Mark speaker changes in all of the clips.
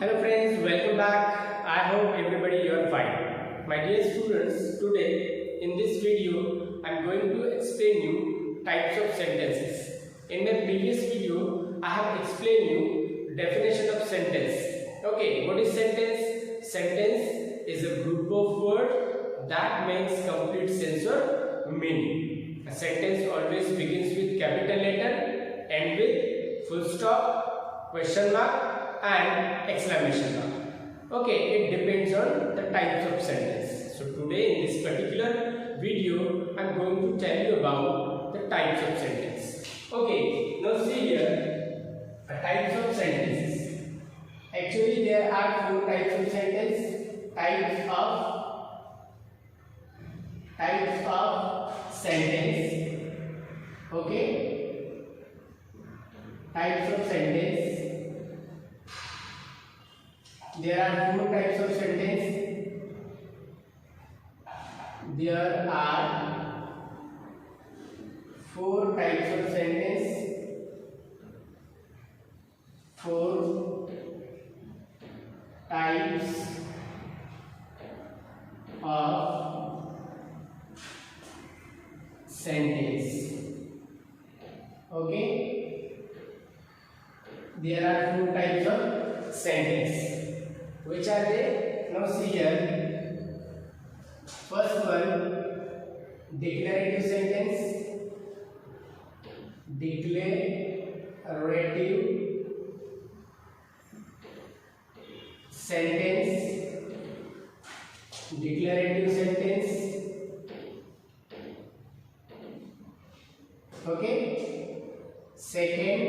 Speaker 1: Hello friends, welcome back. I hope everybody you are fine. My dear students, today in this video I am going to explain you types of sentences. In my previous video I have explained you definition of sentence. Okay, what is sentence? Sentence is a group of words that makes complete sense or meaning. A sentence always begins with capital letter, end with full stop, question mark and exclamation mark. Okay, it depends on the types of sentence. So today in this particular video I am going to tell you about the types of sentence. Okay, now see here the types of sentences. Actually there are four types of sentence. Types of sentence. Okay, types of sentence. There are four types of sentence. There are four types of sentence. Four types of sentence. Okay. There are four types of sentence. Which are they? Now see here. First one, declarative sentence. Declarative sentence. Declarative sentence. Okay. Second,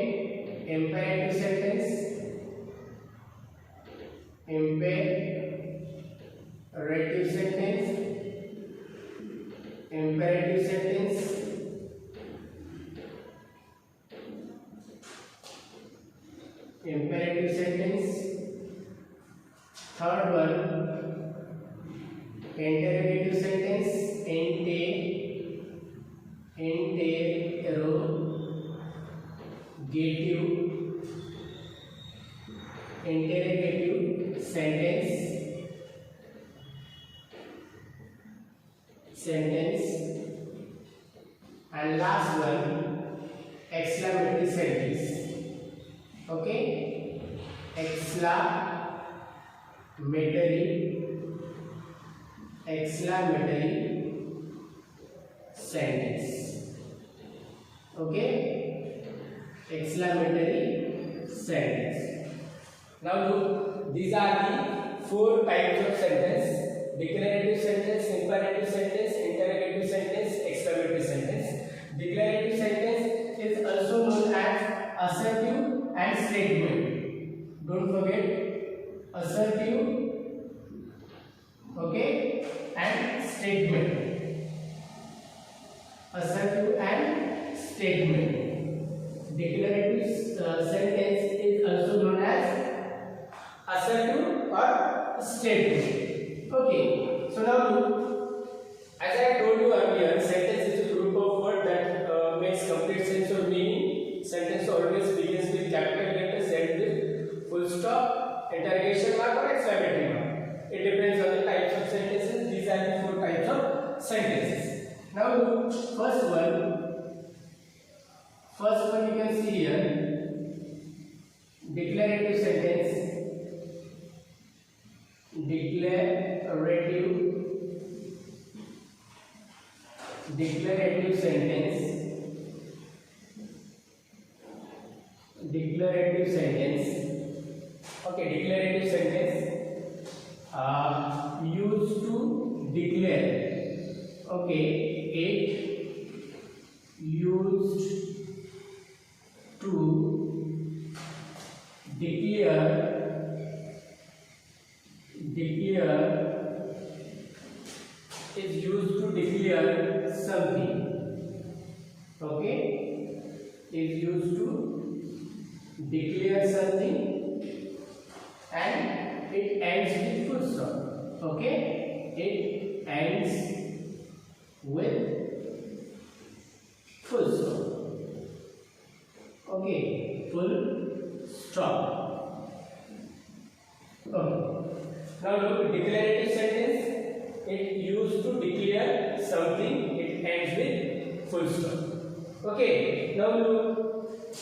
Speaker 1: imperative sentence. Imperative sentence. Imperative sentence. Imperative sentence. Third one, interrogative sentence. Interrogative sentence. And last one, exclamatory sentence. Okay, exclamatory sentence. Okay, exclamatory sentence. Now look, these are the four types of sentence: declarative sentence, imperative sentence, interrogative sentence, exclamatory sentence. Declarative sentence is also known as assertive and statement. Don't forget, assertive, okay, and statement. Assertive and statement. Declarative sentence is also known as assertive or statement. Okay, so now look, as I told you earlier, sentence is a group of words that makes complete sense or meaning. Sentence always begins with capital letters, end with full stop, interrogation mark or exclamatory mark. It depends on the types of sentences. These are the four types of sentences. Now look, first one you can see here, declarative sentence. Declarative sentence. Okay, declarative sentence used to declare. Okay, it used to declare is used to declare something. Okay, is used to declare something and it ends with full stop. Okay, it ends with full stop. Okay, full stop. Okay. Now look, declarative sentence. It used to declare something. It ends with full stop. Okay. Now look,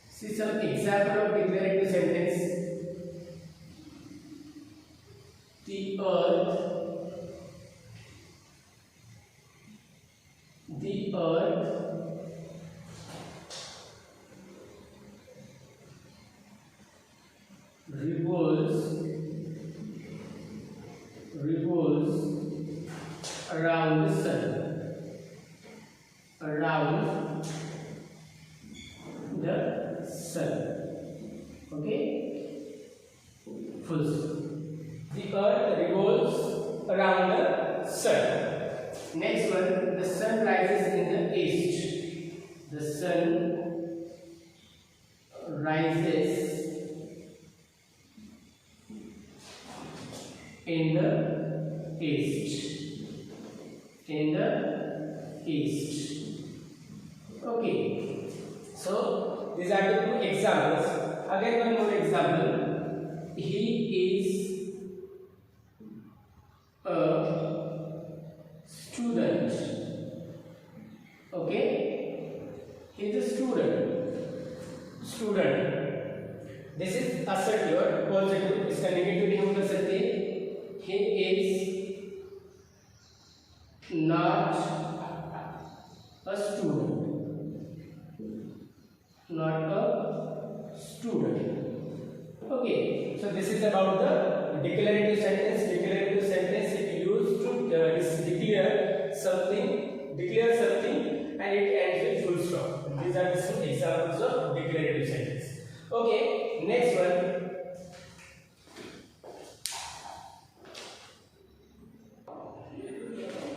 Speaker 1: see some example of declarative sentence. The earth revolves around the sun. Okay? Full stop. The earth revolves around the sun. Next one, the sun rises in the east. The sun rises in the east. Okay. So these are the two examples. Again, one more example. He is a student. Okay, he is a student. This is assertive or positive. इसका negative नहीं कर सकते. He is not a student. Okay, so this is about the declarative sentence. Declarative sentence is used to declare something, and it ends with full stop. These are the some examples of declarative sentence. Okay, next one.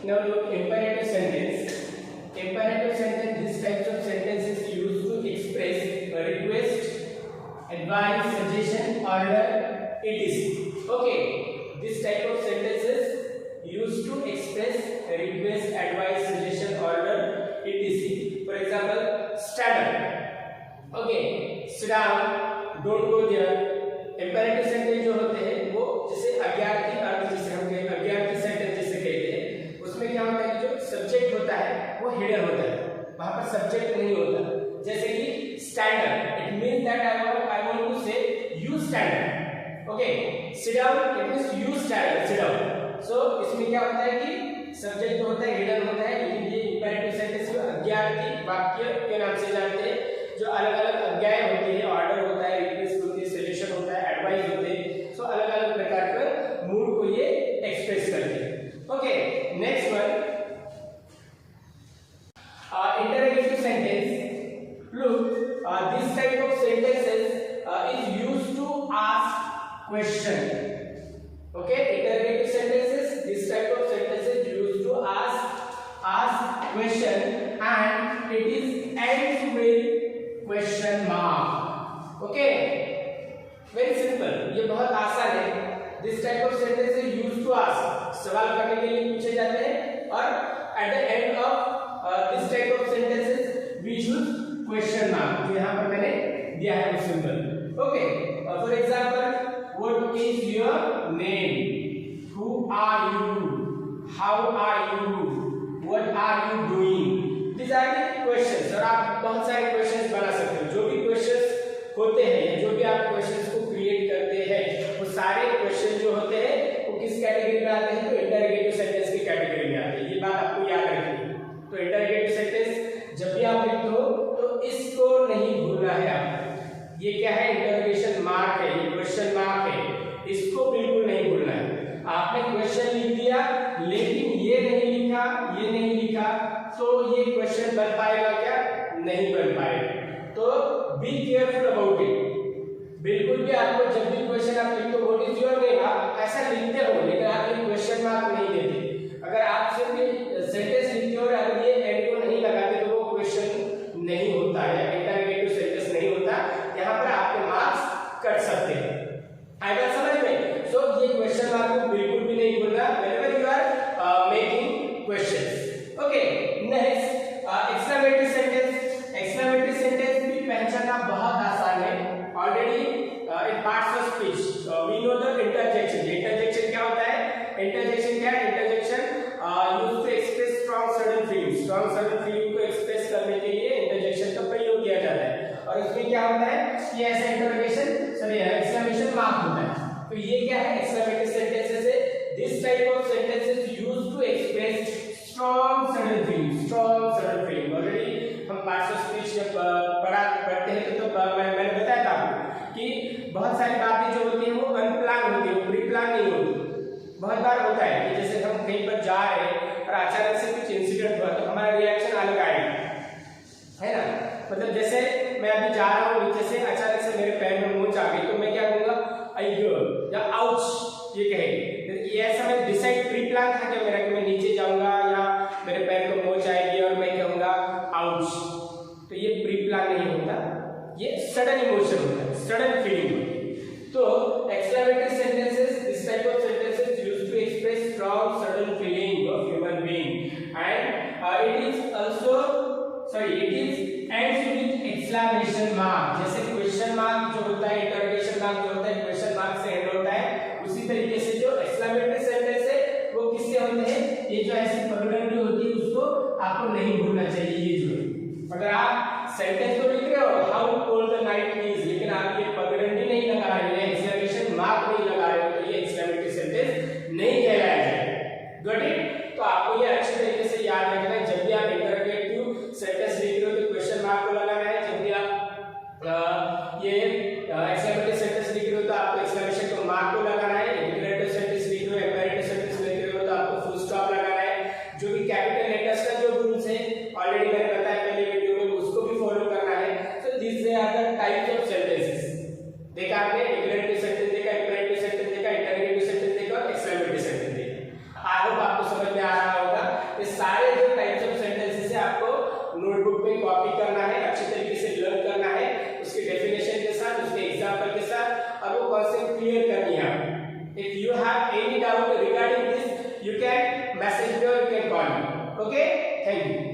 Speaker 1: Now look, imperative sentence. Imperative sentence, this types of sentence is used to express a request, advice, suggestion, order, etc. Okay, this type of sentences used to express a request, advice, suggestion, order, etc. For example, stand up. Okay, sit down, don't go there. Imperative sentence जो होते हैं वो जैसे अज्ञात की अर्थ जिसे हम कहते हैं अज्ञात की सेंटेंस जिसे कहते हैं उसमें क्या होता है कि जो सब्जेक्ट होता है वो हिडन होता है, वहां पर सब्जेक्ट नहीं होता. जैसे कि stand up, it means that I want to say you stand up. Okay, sit down, it means you stand sit down. So इसमें क्या होता है कि सब्जेक्ट होता है, हिडन होता है, लेकिन ये इंपेरेटिव सेंटेंस में अज्ञात वाक्य के नाम से जानते हैं. जो अलग अलग अज्ञाय होते हैं, ऑर्डर होता है, रिक्वेस्ट होती है, सजेशन होता है, एडवाइस होते हैं. सो अलग अलग प्रकार पर मूड को ये एक्सप्रेस करते हैं. Okay, next one, interrogative sentence. Look, this type of sentences is used to ask question. Okay, interrogative sentences, this type of sentences used to ask question, and it is ends with question mark. Okay, very simple, ये बहुत आसान है. This type of sentences used to ask, सवाल करने के लिए पूछे जाते हैं, और at the end of this type of sentences we use question mark, जो यहाँ पर मैंने दिया है वो symbol. Okay, for example, what is your name? Who are you? How are you? What are you doing? These are the questions. और आप बहुत सारे questions बना सकते हो. जो भी questions होते हैं या जो भी आप questions को create करते हैं, वो सारे questions जो होते हैं वो किस कैटेगरी में आते हैं? तो interrogative sentence की कैटेगरी में आते हैं. ये बात आपको याद रखनी है. तो इंटररोगेटिव सेंटेंस जब भी आप लिखते हो तो इसको नहीं भूलना है आपको. ये क्या है? इंटरोगेशन मार्क है, ये क्वेश्चन मार्क है, इसको बिल्कुल नहीं भूलना है. आपने क्वेश्चन लिख दिया लेकिन ये नहीं लिखा तो ये क्वेश्चन बन पाएगा क्या? नहीं बन पाएगा. तो बी केयरफुल अबाउट इट. बिल्कुल भी आपको जब भी क्वेश्चन आप लिखते हो व्हाट इज योर नेम, आप ऐसा लिखते हो लेकिन आप ये क्वेश्चन मार्क नहीं देते. अगर आप सिर्फ सेंटेंस लिखते हो और अगर ये एंड को नहीं लगाते तो वो क्वेश्चन नहीं होता है, इंटरोगेटिव सेंटेंस नहीं होता. यहाँ पर आपके मार्क्स कट सकते हैं. आएगा समझ में? सो ये क्वेश्चन मार्क को बिल्कुल भी नहीं भूलना whenever you are making questions. Okay, next exclamatory sentence. Exclamatory sentence भी पहचानना बहुत आसान है. Already in parts of speech we know the और इसमें क्या होता है कि ऐसा एक्सक्लेमेशन मार्क होता है। तो ये क्या है, एक्सक्लेमेटरी सेंटेंसेस है। This type of sentences used to express strong sudden feeling. Already हम पार्ट्स ऑफ स्पीच जब पढ़ते हैं तो मैंने बताया था आपको कि बहुत सारी बातें जो होती हैं वो अनप्लान होती है, प्री प्लान नहीं होती। बहुत बार होता है कि जैसे हम कहीं पर जा रहे हैं और अचानक से कुछ इंसिडेंट हुआ तो हमारा रिएक्शन अलग आएगा, है ना। मतलब जैसे मैं अभी जा रहा हूँ नीचे से, अचानक से मेरे पैर में मोच आ गई तो मैं क्या कहूँगा, अय्यो या आउच ये कहेंगे। ये ऐसा मैं डिसाइड प्री प्लान था क्या मेरा कि मैं नीचे जाऊंगा या मेरे पैर को मोच आएगी और मैं कहूँगा आउच। तो ये प्री प्लान नहीं होता, ये सडन इमोशन होता है, सडन फीलिंग होती है। तो exclamatory sentences, this type of sentences used to express strong sudden feeling of human being and it is ends with exclamation mark। जैसे क्वेश्चन मार्क जो होता है, इंटरोगेशन मार्क जो होता है क्वेश्चन मार्क से एंड होता है, उसी तरीके से जो एक्सक्लेमेटरी सेंटेंस है वो किससे होते हैं, ये जो ऐसी पगडंडी होती है उसको आपको नहीं भूलना चाहिए। ये जो अगर आप सेंटेंस तो लिख रहे हो how cold the night is, लेकिन आप ये पगडंडी नहीं लगा रहे हो, एक्सक्लेमेशन मार्क नहीं लगा रहे हो, तो ये एक्सक्लेमेटरी सेंटेंस नहीं कहलाया जाएगा। Got it. तो आपको ये अच्छी तरीके से याद रखना है, जब भी आप इंटरोगेटिव सेंटेंस लिख रहे हो तो क्वेश्चन मार्क को लगाना है, जब भी आप ये एक्सक्लेमेटरी सेंटेंस लिख रहे हो तो आपको एक्सक्लेमेशन को मार्क को लगाना है, इंटरोगेटिव सेंटेंस लिख रहे हो, इंपेरेटिव सेंटेंस लिख रहे हो तो आपको फुल स्टॉप लगाना है। जो भी कैपिटल लेटर्स का जो रूल्स है ऑलरेडी मैंने बताया पहले वीडियो में, उसको भी फॉलो करना है। So this are the types of sentences. देखा आपने, डिक्लेरेटिव सेंटेंस देखा, इंपेरेटिव सेंटेंस देखा, इंटरोगेटिव सेंटेंस देखा और एक्सक्लेमेटरी सेंटेंस देखा। आई होप आपको समझ में आ रहा होगा। ये सारे जो टाइप्स ऑफ सेंटेंसेस है आपको नोटबुक में कॉपी करना है, अच्छी तरीके से लर्न करना है, उसके डेफिनेशन के साथ, उसके एग्जांपल के साथ, और वो कॉन्सेप्ट क्लियर करनी है आपको। If you have any doubt regarding this, you can message me or you can call me. Okay? Thank you.